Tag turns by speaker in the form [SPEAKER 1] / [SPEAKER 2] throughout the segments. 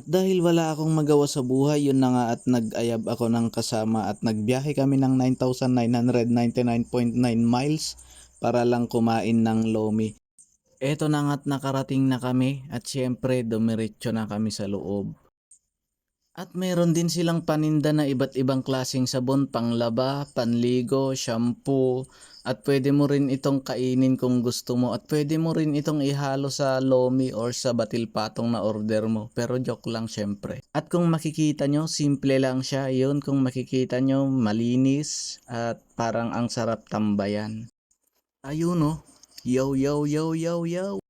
[SPEAKER 1] At dahil wala akong magawa sa buhay, yun na nga at nag-ayab ako ng kasama at nagbiyahe kami ng 9,999.9 miles para lang kumain ng lomi. Eto na nga't nakarating na kami at syempre dumiretso na kami sa loob. At meron din silang paninda na iba't ibang klaseng sabon, panglaba, panligo, shampoo, at pwede mo rin itong kainin kung gusto mo at pwede mo rin itong ihalo sa lomi or sa batil patong na order mo. Pero joke lang syempre. At kung makikita nyo, simple lang siya. Yun, kung makikita nyo, malinis at parang ang sarap tambayan. Ayun oh. Yo yo yo yo yo.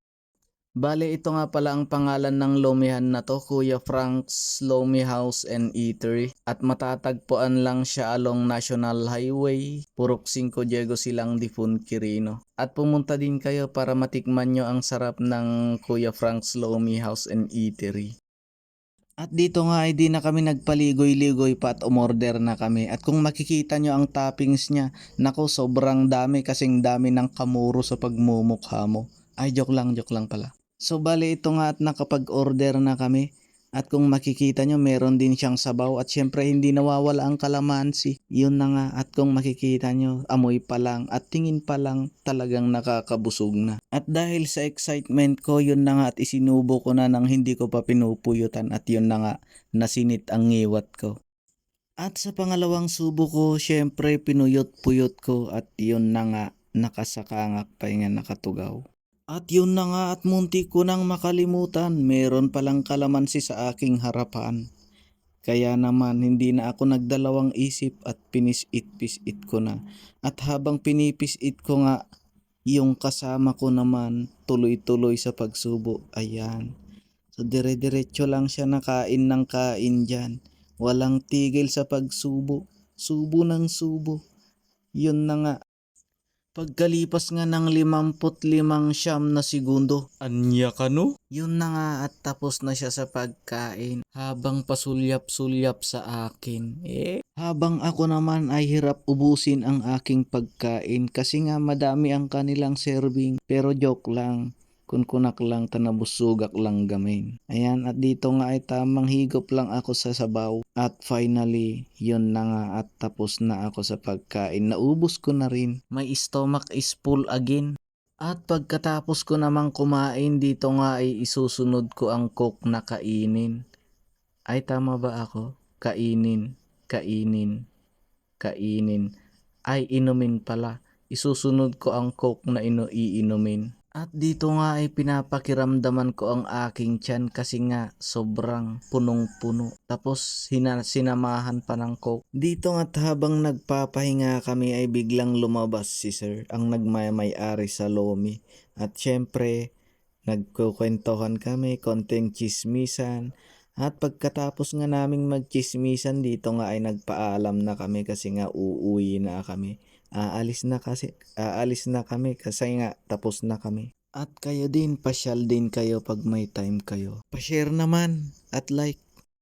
[SPEAKER 1] Bale, ito nga pala ang pangalan ng lomihan na to, Kuya Frank's Lomi House and Eatery. At matatagpuan lang siya along National Highway, Purok 5 Diego Silang Difun, Quirino. At pumunta din kayo para matikman nyo ang sarap ng Kuya Frank's Lomi House and Eatery. At dito nga ay di na kami nagpaligoy-ligoy pa at umorder na kami. At kung makikita nyo ang toppings niya, nako sobrang dami kasing dami ng kamuro sa pagmumukha mo. Ay joke lang pala. So bale ito nga at nakapag-order na kami. At kung makikita nyo meron din siyang sabaw at syempre hindi nawawala ang kalamansi. Yun na nga at kung makikita nyo amoy pa lang at tingin pa lang talagang nakakabusog na. At dahil sa excitement ko yun na nga at isinubo ko na nang hindi ko pa pinupuyutan at yun na nga nasinit ang ngiwat ko. At sa pangalawang subo ko syempre pinuyot-puyot ko at yun na nga nakasakangak pa nga nakatugaw. At yun na nga at munti ko nang makalimutan, meron palang kalamansi sa aking harapan. Kaya naman hindi na ako nagdalawang isip at pinisit-pisit ko na. At habang pinipisit ko nga, yung kasama ko naman tuloy-tuloy sa pagsubo. Ayan. So dire-diretso lang siya nakain ng kain dyan. Walang tigil sa pagsubo. Subo ng subo. Yun na nga. Pagkalipas nga ng 55 na segundo, anya ka no? Yun na nga at tapos na siya sa pagkain habang pasulyap-sulyap sa akin. Habang ako naman ay hirap ubusin ang aking pagkain kasi nga madami ang kanilang serving. Pero joke lang. Kunkunak lang tanabusugak lang gamin. Ayan at dito nga ay tamang higop lang ako sa sabaw. At finally, yun na nga at tapos na ako sa pagkain. Naubos ko na rin. My stomach is full again. At pagkatapos ko namang kumain dito nga ay isusunod ko ang coke na kainin. Ay tama ba ako? Kainin, kainin, kainin. Ay inumin pala. Isusunod ko ang coke na iinumin. At dito nga ay pinapakiramdaman ko ang aking tiyan kasi nga sobrang punong-puno. Tapos sinamahan pa ng coke. Dito nga't habang nagpapahinga kami ay biglang lumabas si sir, ang nagmamay-ari sa lomi. At syempre, nagkukwentohan kami, konting chismisan. At pagkatapos nga naming magchismisan dito nga ay nagpaalam na kami kasi nga uuwi na kami. Aalis na kami kasi nga tapos na kami. At kayo din, pasyal din kayo pag may time kayo. Pa-share naman at like.